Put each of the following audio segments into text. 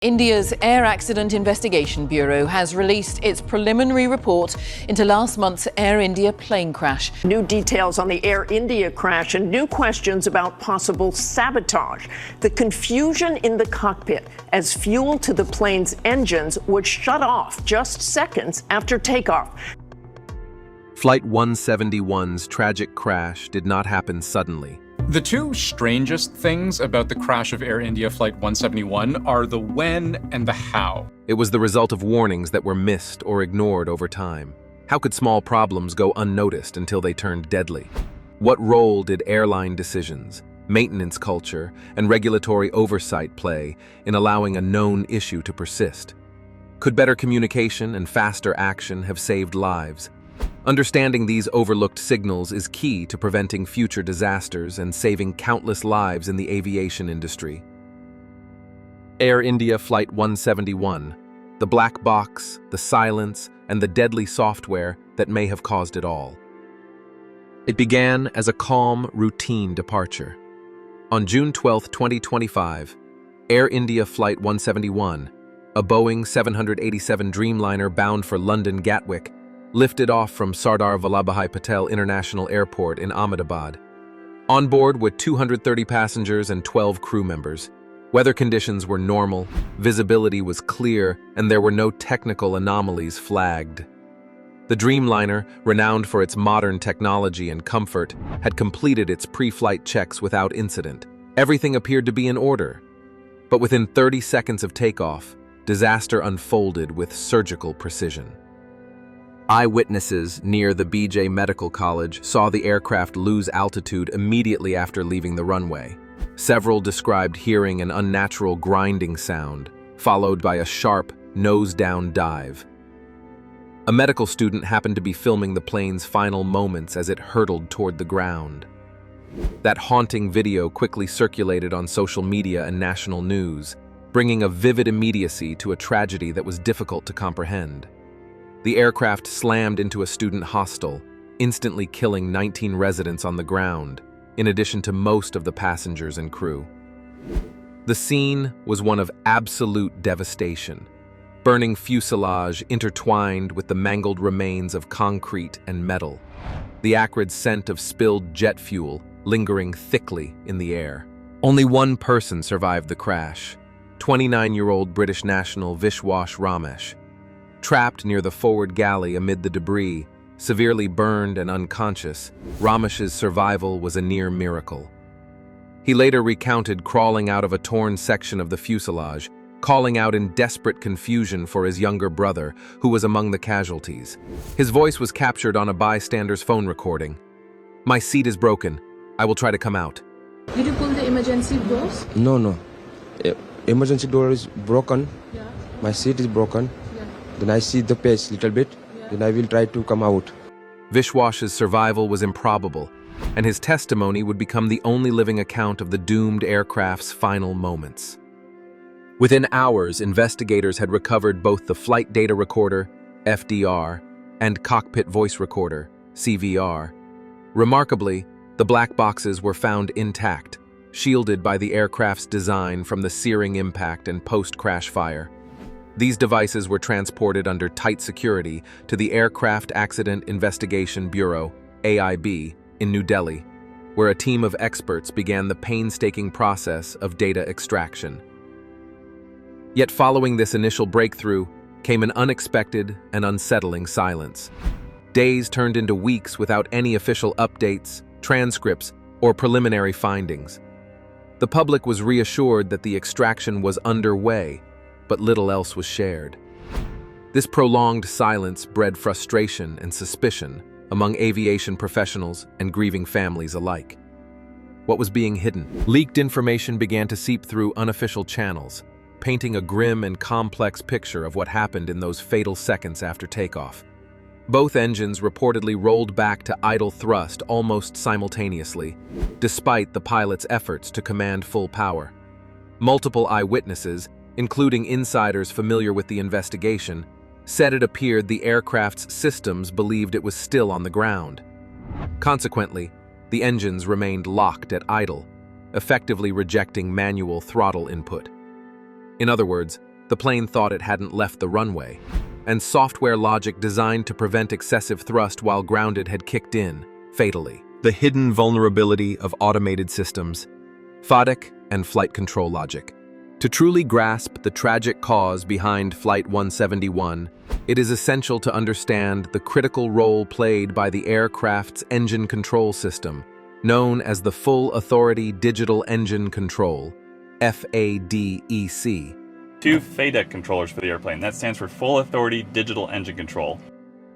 India's Air Accident Investigation Bureau has released its preliminary report into last month's Air India plane crash. New details on the Air India crash and new questions about possible sabotage. The confusion in the cockpit as fuel to the plane's engines would shut off just seconds after takeoff. Flight 171's tragic crash did not happen suddenly. The two strangest things about the crash of Air India Flight 171 are the when and the how. It was the result of warnings that were missed or ignored over time. How could small problems go unnoticed until they turned deadly? What role did airline decisions, maintenance culture, and regulatory oversight play in allowing a known issue to persist? Could better communication and faster action have saved lives? Understanding these overlooked signals is key to preventing future disasters and saving countless lives in the aviation industry. Air India Flight 171, the black box, the silence, and the deadly software that may have caused it all. It began as a calm, routine departure. On June 12, 2025, Air India Flight 171, a Boeing 787 Dreamliner bound for London Gatwick, lifted off from Sardar Vallabhbhai Patel International Airport in Ahmedabad. On board were 230 passengers and 12 crew members. Weather conditions were normal, visibility was clear, and there were no technical anomalies flagged. The Dreamliner, renowned for its modern technology and comfort, had completed its pre-flight checks without incident. Everything appeared to be in order. But within 30 seconds of takeoff, disaster unfolded with surgical precision. Eyewitnesses near the BJ Medical College saw the aircraft lose altitude immediately after leaving the runway. Several described hearing an unnatural grinding sound, followed by a sharp, nose-down dive. A medical student happened to be filming the plane's final moments as it hurtled toward the ground. That haunting video quickly circulated on social media and national news, bringing a vivid immediacy to a tragedy that was difficult to comprehend. The aircraft slammed into a student hostel, instantly killing 19 residents on the ground, in addition to most of the passengers and crew. The scene was one of absolute devastation. Burning fuselage intertwined with the mangled remains of concrete and metal. The acrid scent of spilled jet fuel lingering thickly in the air. Only one person survived the crash, 29-year-old British national Vishwas Ramesh. Trapped near the forward galley amid the debris, severely burned and unconscious, Ramesh's survival was a near miracle. He later recounted crawling out of a torn section of the fuselage, calling out in desperate confusion for his younger brother, who was among the casualties. His voice was captured on a bystander's phone recording. "My seat is broken. I will try to come out." Did you pull the emergency doors? No. Emergency door is broken. Yeah. My seat is broken. Yeah. Then I see the page little bit. Yeah. Then I will try to come out. Vishwas's survival was improbable, and his testimony would become the only living account of the doomed aircraft's final moments. Within hours, investigators had recovered both the flight data recorder, FDR, and cockpit voice recorder, CVR. Remarkably, the black boxes were found intact, shielded by the aircraft's design from the searing impact and post-crash fire. These devices were transported under tight security to the Aircraft Accident Investigation Bureau, AIB, in New Delhi, where a team of experts began the painstaking process of data extraction. Yet following this initial breakthrough came an unexpected and unsettling silence. Days turned into weeks without any official updates, transcripts, or preliminary findings. The public was reassured that the extraction was underway, but little else was shared. This prolonged silence bred frustration and suspicion among aviation professionals and grieving families alike. What was being hidden? Leaked information began to seep through unofficial channels, painting a grim and complex picture of what happened in those fatal seconds after takeoff. Both engines reportedly rolled back to idle thrust almost simultaneously, despite the pilot's efforts to command full power. Multiple eyewitnesses, including insiders familiar with the investigation, said it appeared the aircraft's systems believed it was still on the ground. Consequently, the engines remained locked at idle, effectively rejecting manual throttle input. In other words, The plane thought it hadn't left the runway, and software logic designed to prevent excessive thrust while grounded had kicked in, fatally. The hidden vulnerability of automated systems, FODIC and flight control logic. To truly grasp the tragic cause behind Flight 171, it is essential to understand the critical role played by the aircraft's engine control system, known as the Full Authority Digital Engine Control, FADEC. Two FADEC controllers for the airplane. That stands for Full Authority Digital Engine Control.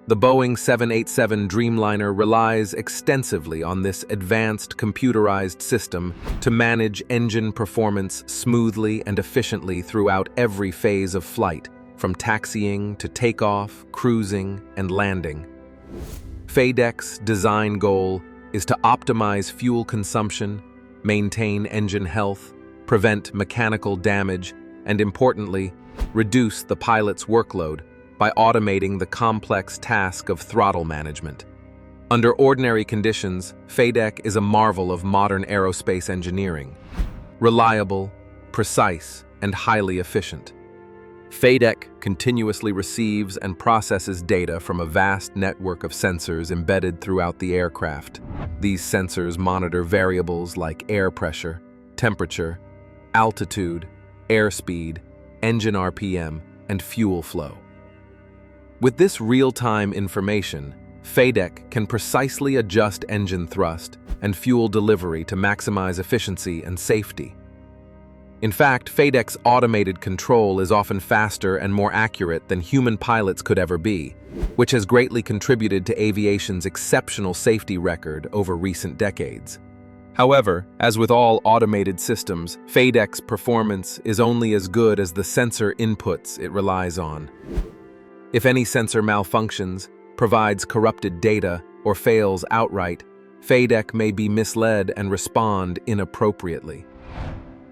The Boeing 787 Dreamliner relies extensively on this advanced computerized system to manage engine performance smoothly and efficiently throughout every phase of flight, from taxiing to takeoff, cruising, and landing. FADEC's design goal is to optimize fuel consumption, maintain engine health, prevent mechanical damage, and importantly, reduce the pilot's workload by automating the complex task of throttle management. Under ordinary conditions, FADEC is a marvel of modern aerospace engineering. Reliable, precise, and highly efficient. FADEC continuously receives and processes data from a vast network of sensors embedded throughout the aircraft. These sensors monitor variables like air pressure, temperature, altitude, airspeed, engine RPM, and fuel flow. With this real-time information, FADEC can precisely adjust engine thrust and fuel delivery to maximize efficiency and safety. In fact, FADEC's automated control is often faster and more accurate than human pilots could ever be, which has greatly contributed to aviation's exceptional safety record over recent decades. However, as with all automated systems, FADEC's performance is only as good as the sensor inputs it relies on. If any sensor malfunctions, provides corrupted data, or fails outright, FADEC may be misled and respond inappropriately.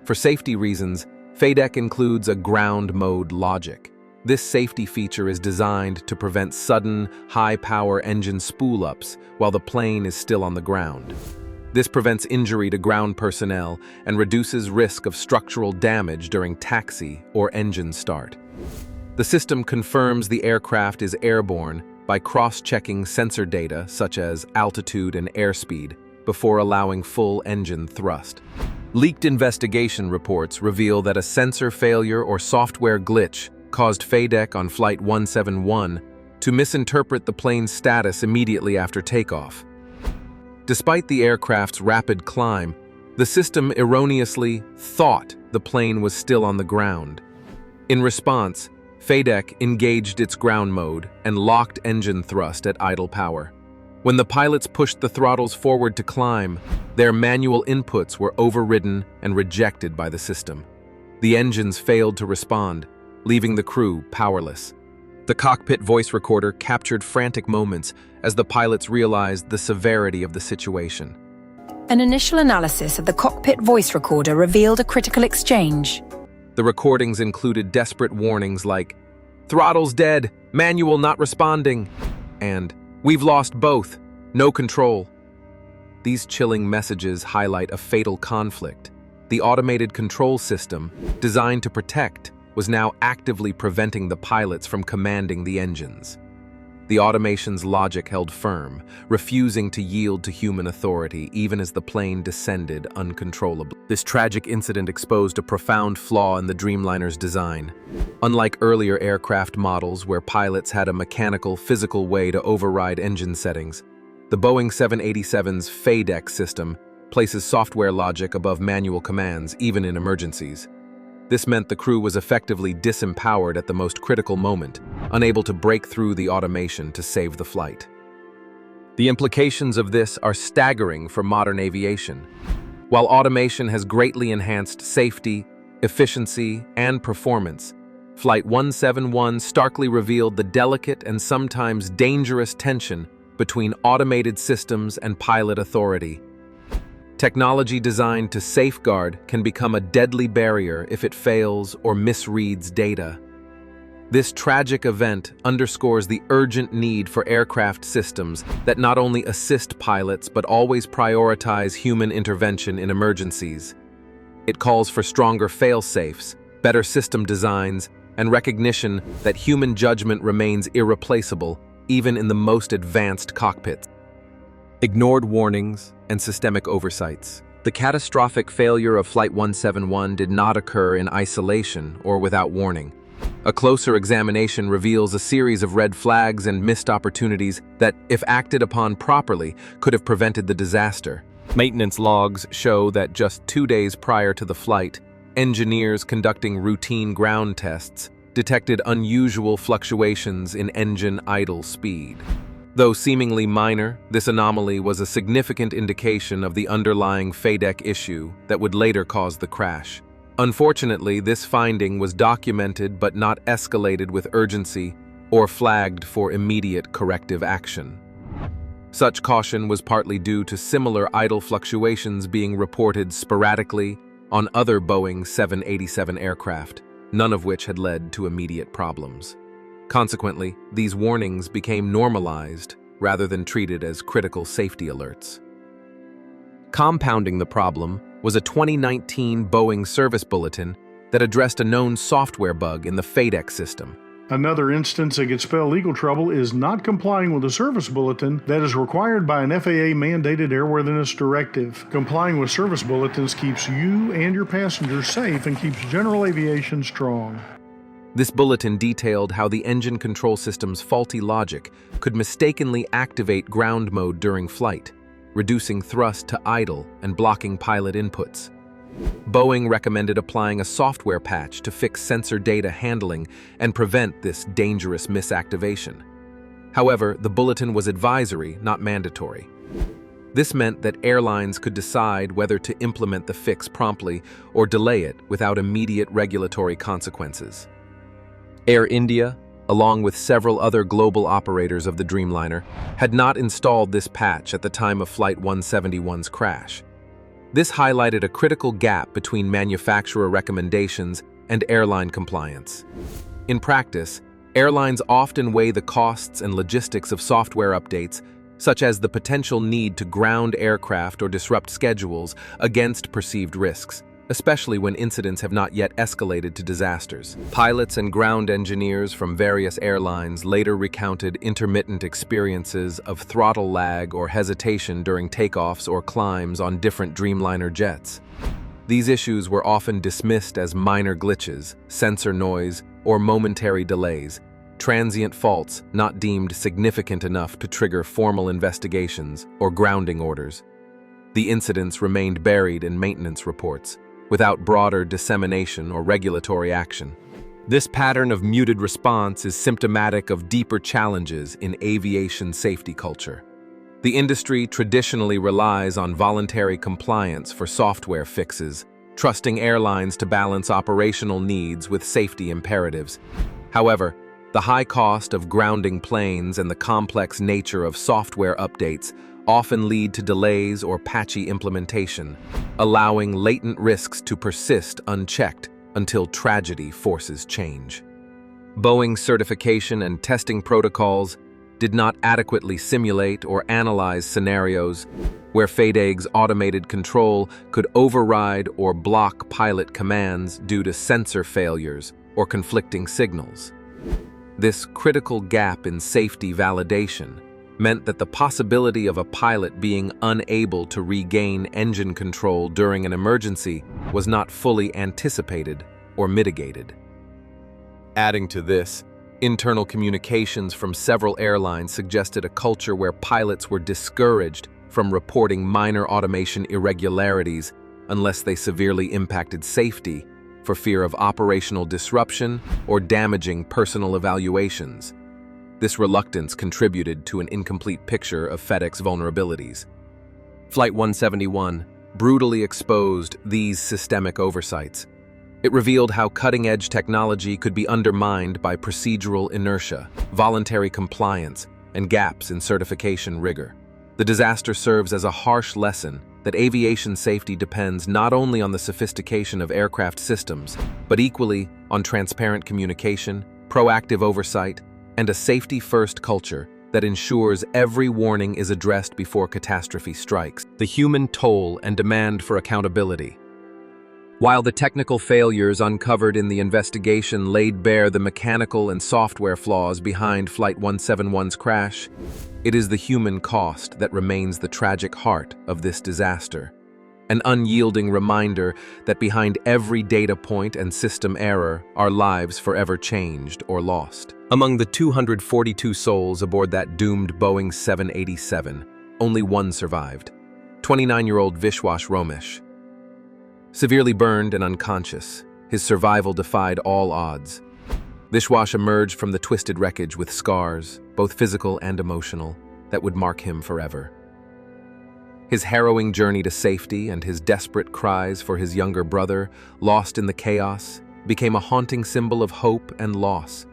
For safety reasons, FADEC includes a ground mode logic. This safety feature is designed to prevent sudden, high-power engine spool-ups while the plane is still on the ground. This prevents injury to ground personnel and reduces risk of structural damage during taxi or engine start. The system confirms the aircraft is airborne by cross-checking sensor data such as altitude and airspeed before allowing full engine thrust. Leaked investigation reports reveal that a sensor failure or software glitch caused FADEC on Flight 171 to misinterpret the plane's status immediately after takeoff. Despite the aircraft's rapid climb, the system erroneously thought the plane was still on the ground. In response, FADEC engaged its ground mode and locked engine thrust at idle power. When the pilots pushed the throttles forward to climb, their manual inputs were overridden and rejected by the system. The engines failed to respond, leaving the crew powerless. The cockpit voice recorder captured frantic moments as the pilots realized the severity of the situation. An initial analysis of the cockpit voice recorder revealed a critical exchange. The recordings included desperate warnings like, "Throttle's dead, manual not responding," and "We've lost both, no control." These chilling messages highlight a fatal conflict. The automated control system, designed to protect, was now actively preventing the pilots from commanding the engines. The automation's logic held firm, refusing to yield to human authority even as the plane descended uncontrollably. This tragic incident exposed a profound flaw in the Dreamliner's design. Unlike earlier aircraft models where pilots had a mechanical, physical way to override engine settings, the Boeing 787's FADEC system places software logic above manual commands, even in emergencies. This meant the crew was effectively disempowered at the most critical moment, unable to break through the automation to save the flight. The implications of this are staggering for modern aviation. While automation has greatly enhanced safety, efficiency, and performance, Flight 171 starkly revealed the delicate and sometimes dangerous tension between automated systems and pilot authority. Technology designed to safeguard can become a deadly barrier if it fails or misreads data. This tragic event underscores the urgent need for aircraft systems that not only assist pilots but always prioritize human intervention in emergencies. It calls for stronger fail-safes, better system designs, and recognition that human judgment remains irreplaceable even in the most advanced cockpits. Ignored warnings and systemic oversights. The catastrophic failure of Flight 171 did not occur in isolation or without warning. A closer examination reveals a series of red flags and missed opportunities that, if acted upon properly, could have prevented the disaster. Maintenance logs show that just 2 days prior to the flight, engineers conducting routine ground tests detected unusual fluctuations in engine idle speed. Though seemingly minor, this anomaly was a significant indication of the underlying FADEC issue that would later cause the crash. Unfortunately, this finding was documented but not escalated with urgency or flagged for immediate corrective action. Such caution was partly due to similar idle fluctuations being reported sporadically on other Boeing 787 aircraft, none of which had led to immediate problems. Consequently, these warnings became normalized rather than treated as critical safety alerts. Compounding the problem was a 2019 Boeing service bulletin that addressed a known software bug in the FADEC system. Another instance that could spell legal trouble is not complying with a service bulletin that is required by an FAA-mandated airworthiness directive. Complying with service bulletins keeps you and your passengers safe and keeps general aviation strong. This bulletin detailed how the engine control system's faulty logic could mistakenly activate ground mode during flight, reducing thrust to idle and blocking pilot inputs. Boeing recommended applying a software patch to fix sensor data handling and prevent this dangerous misactivation. However, the bulletin was advisory, not mandatory. This meant that airlines could decide whether to implement the fix promptly or delay it without immediate regulatory consequences. Air India, along with several other global operators of the Dreamliner, had not installed this patch at the time of Flight 171's crash. This highlighted a critical gap between manufacturer recommendations and airline compliance. In practice, airlines often weigh the costs and logistics of software updates, such as the potential need to ground aircraft or disrupt schedules, against perceived risks, especially when incidents have not yet escalated to disasters. Pilots and ground engineers from various airlines later recounted intermittent experiences of throttle lag or hesitation during takeoffs or climbs on different Dreamliner jets. These issues were often dismissed as minor glitches, sensor noise, or momentary delays, transient faults not deemed significant enough to trigger formal investigations or grounding orders. The incidents remained buried in maintenance reports, without broader dissemination or regulatory action. This pattern of muted response is symptomatic of deeper challenges in aviation safety culture. The industry traditionally relies on voluntary compliance for software fixes, trusting airlines to balance operational needs with safety imperatives. However, the high cost of grounding planes and the complex nature of software updates often lead to delays or patchy implementation, allowing latent risks to persist unchecked until tragedy forces change. Boeing's certification and testing protocols did not adequately simulate or analyze scenarios where FADEC's automated control could override or block pilot commands due to sensor failures or conflicting signals. This critical gap in safety validation meant that the possibility of a pilot being unable to regain engine control during an emergency was not fully anticipated or mitigated. Adding to this, internal communications from several airlines suggested a culture where pilots were discouraged from reporting minor automation irregularities unless they severely impacted safety, for fear of operational disruption or damaging personal evaluations. This reluctance contributed to an incomplete picture of FADEC's vulnerabilities. Flight 171 brutally exposed these systemic oversights. It revealed how cutting-edge technology could be undermined by procedural inertia, voluntary compliance, and gaps in certification rigor. The disaster serves as a harsh lesson that aviation safety depends not only on the sophistication of aircraft systems, but equally on transparent communication, proactive oversight, and a safety-first culture that ensures every warning is addressed before catastrophe strikes. The human toll and demand for accountability. While the technical failures uncovered in the investigation laid bare the mechanical and software flaws behind Flight 171's crash, it is the human cost that remains the tragic heart of this disaster. An unyielding reminder that behind every data point and system error are lives forever changed or lost. Among the 242 souls aboard that doomed Boeing 787, only one survived: 29-year-old Vishwas Romesh. Severely burned and unconscious, his survival defied all odds. Vishwas emerged from the twisted wreckage with scars, both physical and emotional, that would mark him forever. His harrowing journey to safety and his desperate cries for his younger brother, lost in the chaos, became a haunting symbol of hope and loss.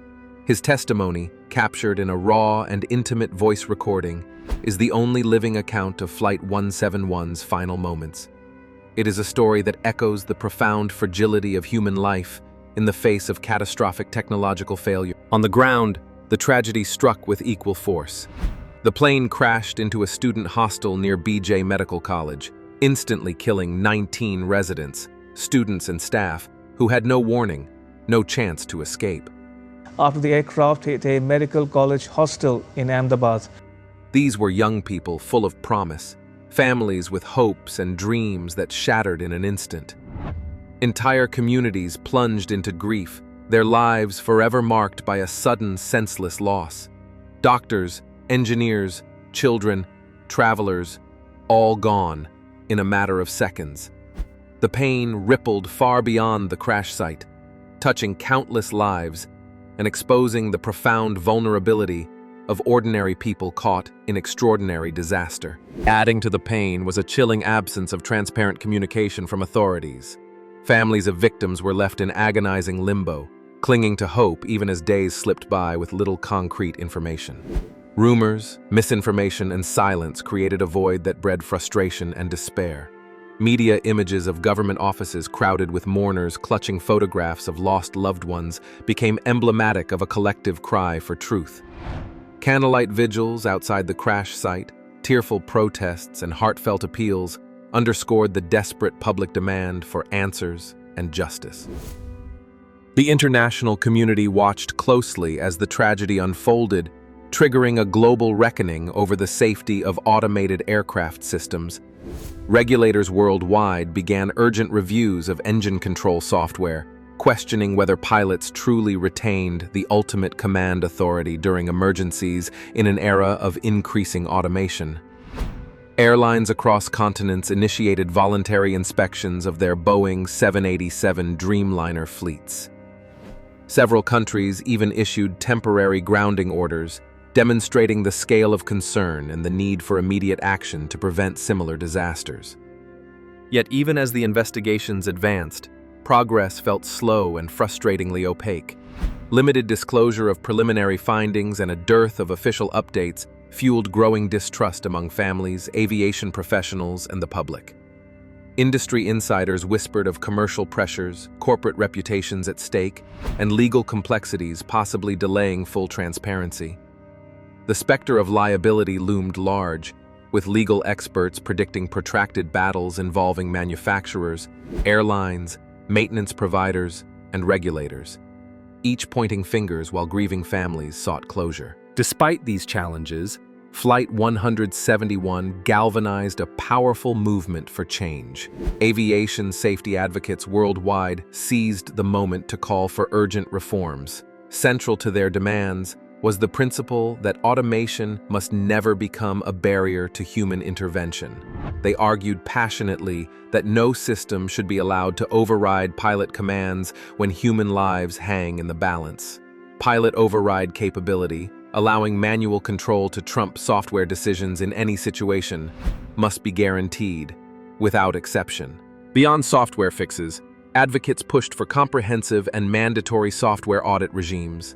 His testimony, captured in a raw and intimate voice recording, is the only living account of Flight 171's final moments. It is a story that echoes the profound fragility of human life in the face of catastrophic technological failure. On the ground, the tragedy struck with equal force. The plane crashed into a student hostel near BJ Medical College, instantly killing 19 residents, students and staff, who had no warning, no chance to escape. After the aircraft hit a medical college hostel in Ahmedabad. These were young people full of promise, families with hopes and dreams that shattered in an instant. Entire communities plunged into grief, their lives forever marked by a sudden, senseless loss. Doctors, engineers, children, travelers, all gone in a matter of seconds. The pain rippled far beyond the crash site, touching countless lives and exposing the profound vulnerability of ordinary people caught in extraordinary disaster. Adding to the pain was a chilling absence of transparent communication from authorities. Families of victims were left in agonizing limbo, clinging to hope even as days slipped by with little concrete information. Rumors, misinformation, and silence created a void that bred frustration and despair. Media images of government offices crowded with mourners clutching photographs of lost loved ones became emblematic of a collective cry for truth. Candlelight vigils outside the crash site, tearful protests, and heartfelt appeals underscored the desperate public demand for answers and justice. The international community watched closely as the tragedy unfolded, triggering a global reckoning over the safety of automated aircraft systems. Regulators worldwide began urgent reviews of engine control software, questioning whether pilots truly retained the ultimate command authority during emergencies in an era of increasing automation. Airlines across continents initiated voluntary inspections of their Boeing 787 Dreamliner fleets. Several countries even issued temporary grounding orders, demonstrating the scale of concern and the need for immediate action to prevent similar disasters. Yet even as the investigations advanced, progress felt slow and frustratingly opaque. Limited disclosure of preliminary findings and a dearth of official updates fueled growing distrust among families, aviation professionals, and the public. Industry insiders whispered of commercial pressures, corporate reputations at stake, and legal complexities possibly delaying full transparency. The specter of liability loomed large, with legal experts predicting protracted battles involving manufacturers, airlines, maintenance providers, and regulators, each pointing fingers while grieving families sought closure. Despite these challenges, Flight 171 galvanized a powerful movement for change. Aviation safety advocates worldwide seized the moment to call for urgent reforms. Central to their demands was the principle that automation must never become a barrier to human intervention. They argued passionately that no system should be allowed to override pilot commands when human lives hang in the balance. Pilot override capability, allowing manual control to trump software decisions in any situation, must be guaranteed, without exception. Beyond software fixes, advocates pushed for comprehensive and mandatory software audit regimes.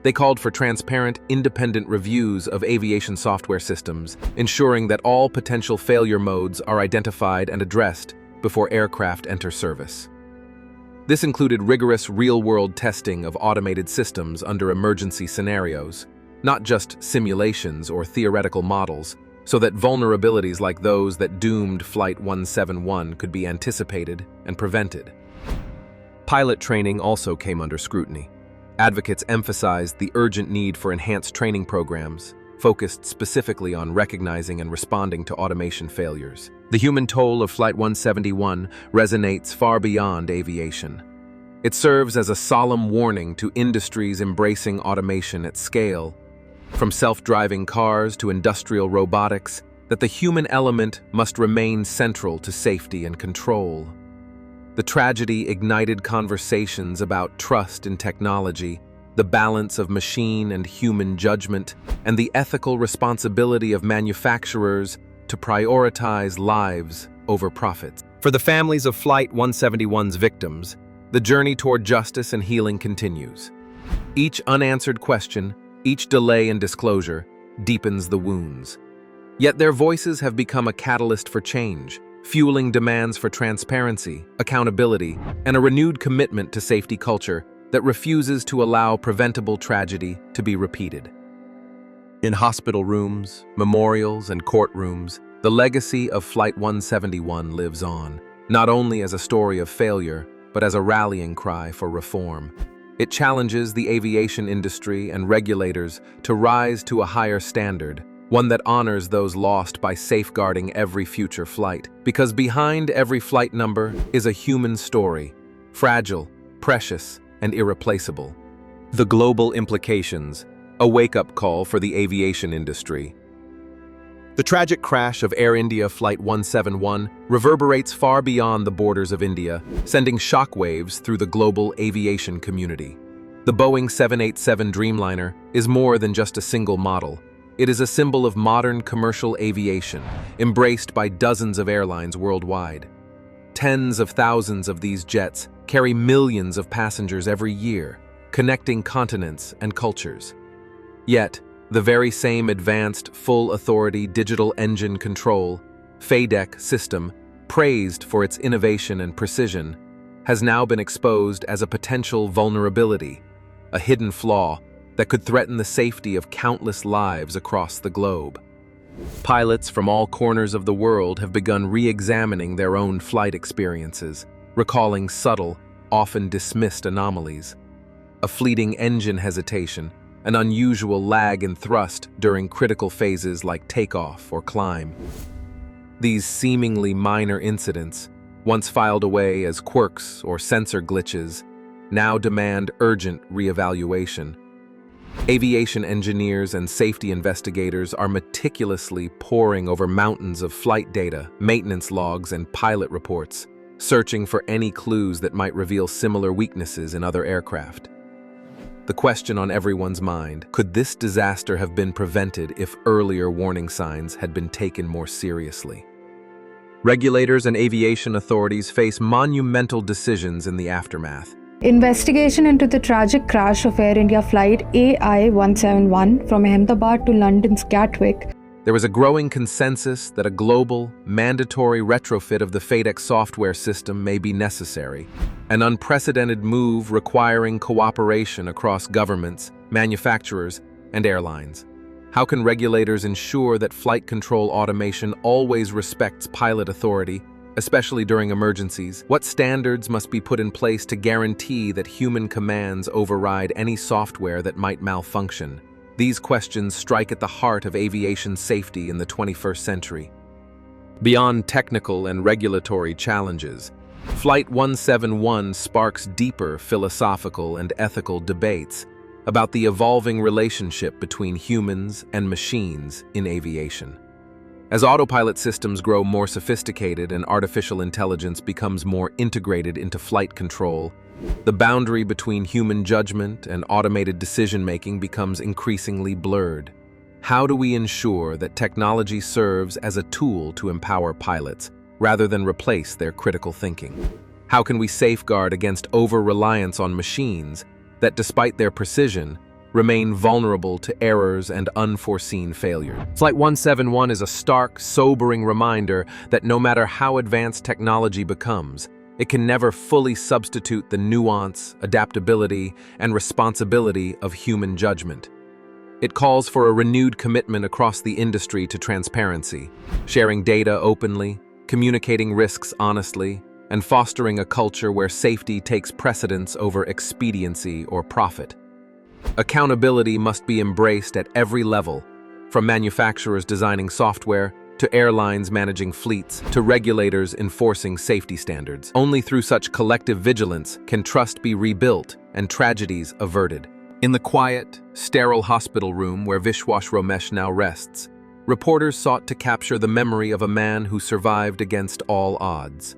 They called for transparent, independent reviews of aviation software systems, ensuring that all potential failure modes are identified and addressed before aircraft enter service. This included rigorous real-world testing of automated systems under emergency scenarios, not just simulations or theoretical models, so that vulnerabilities like those that doomed Flight 171 could be anticipated and prevented. Pilot training also came under scrutiny. Advocates emphasized the urgent need for enhanced training programs, focused specifically on recognizing and responding to automation failures. The human toll of Flight 171 resonates far beyond aviation. It serves as a solemn warning to industries embracing automation at scale, from self-driving cars to industrial robotics, that the human element must remain central to safety and control. The tragedy ignited conversations about trust in technology, the balance of machine and human judgment, and the ethical responsibility of manufacturers to prioritize lives over profits. For the families of Flight 171's victims, the journey toward justice and healing continues. Each unanswered question, each delay in disclosure, deepens the wounds. Yet their voices have become a catalyst for change, fueling demands for transparency, accountability, and a renewed commitment to safety culture that refuses to allow preventable tragedy to be repeated. In hospital rooms, memorials, and courtrooms, the legacy of Flight 171 lives on, not only as a story of failure, but as a rallying cry for reform. It challenges the aviation industry and regulators to rise to a higher standard, one that honors those lost by safeguarding every future flight. Because behind every flight number is a human story, fragile, precious, and irreplaceable. The global implications, a wake-up call for the aviation industry. The tragic crash of Air India Flight 171 reverberates far beyond the borders of India, sending shockwaves through the global aviation community. The Boeing 787 Dreamliner is more than just a single model. It is a symbol of modern commercial aviation, embraced by dozens of airlines worldwide. Tens of thousands of these jets carry millions of passengers every year, connecting continents and cultures. Yet, the very same advanced, full-authority digital engine control, FADEC system, praised for its innovation and precision, has now been exposed as a potential vulnerability, a hidden flaw that could threaten the safety of countless lives across the globe. Pilots from all corners of the world have begun re-examining their own flight experiences, recalling subtle, often dismissed anomalies. A fleeting engine hesitation, an unusual lag in thrust during critical phases like takeoff or climb. These seemingly minor incidents, once filed away as quirks or sensor glitches, now demand urgent re-evaluation. Aviation engineers and safety investigators are meticulously poring over mountains of flight data, maintenance logs, and pilot reports, searching for any clues that might reveal similar weaknesses in other aircraft. The question on everyone's mind, could this disaster have been prevented if earlier warning signs had been taken more seriously? Regulators and aviation authorities face monumental decisions in the aftermath. Investigation into the tragic crash of Air India flight AI-171 from Ahmedabad to London's Gatwick. There was a growing consensus that a global, mandatory retrofit of the FADEC software system may be necessary, an unprecedented move requiring cooperation across governments, manufacturers, and airlines. How can regulators ensure that flight control automation always respects pilot authority, especially during emergencies? What standards must be put in place to guarantee that human commands override any software that might malfunction? These questions strike at the heart of aviation safety in the 21st century. Beyond technical and regulatory challenges, Flight 171 sparks deeper philosophical and ethical debates about the evolving relationship between humans and machines in aviation. As autopilot systems grow more sophisticated and artificial intelligence becomes more integrated into flight control, the boundary between human judgment and automated decision-making becomes increasingly blurred. How do we ensure that technology serves as a tool to empower pilots, rather than replace their critical thinking? How can we safeguard against over-reliance on machines that, despite their precision, remain vulnerable to errors and unforeseen failure? Flight 171 is a stark, sobering reminder that no matter how advanced technology becomes, it can never fully substitute the nuance, adaptability, and responsibility of human judgment. It calls for a renewed commitment across the industry to transparency, sharing data openly, communicating risks honestly, and fostering a culture where safety takes precedence over expediency or profit. Accountability must be embraced at every level, from manufacturers designing software to airlines managing fleets to regulators enforcing safety standards. Only through such collective vigilance can trust be rebuilt and tragedies averted. In the quiet, sterile hospital room where Vishwas Romesh now rests, reporters sought to capture the memory of a man who survived against all odds.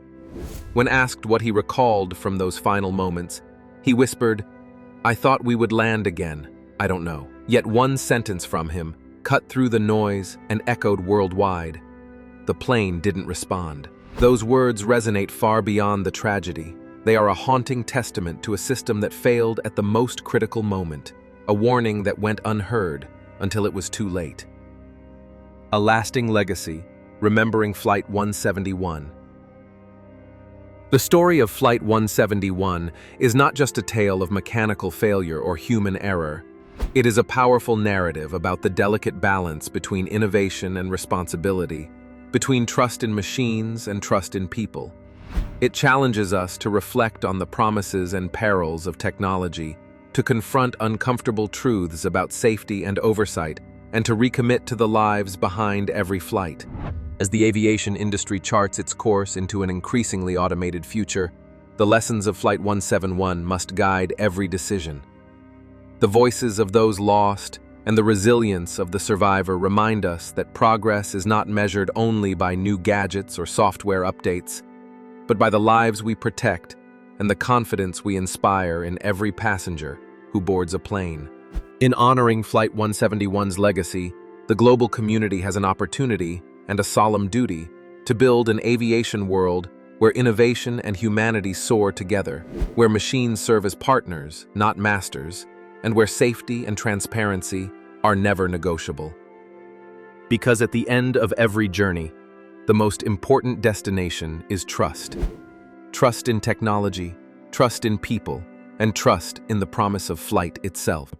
When asked what he recalled from those final moments, he whispered, "I thought we would land again. I don't know." Yet one sentence from him cut through the noise and echoed worldwide. The plane didn't respond. Those words resonate far beyond the tragedy. They are a haunting testament to a system that failed at the most critical moment, a warning that went unheard until it was too late. A lasting legacy, remembering Flight 171. The story of Flight 171 is not just a tale of mechanical failure or human error. It is a powerful narrative about the delicate balance between innovation and responsibility, between trust in machines and trust in people. It challenges us to reflect on the promises and perils of technology, to confront uncomfortable truths about safety and oversight, and to recommit to the lives behind every flight. As the aviation industry charts its course into an increasingly automated future, the lessons of Flight 171 must guide every decision. The voices of those lost and the resilience of the survivor remind us that progress is not measured only by new gadgets or software updates, but by the lives we protect and the confidence we inspire in every passenger who boards a plane. In honoring Flight 171's legacy, the global community has an opportunity and a solemn duty to build an aviation world where innovation and humanity soar together, where machines serve as partners, not masters, and where safety and transparency are never negotiable. Because at the end of every journey, the most important destination is trust. Trust in technology, trust in people, and trust in the promise of flight itself.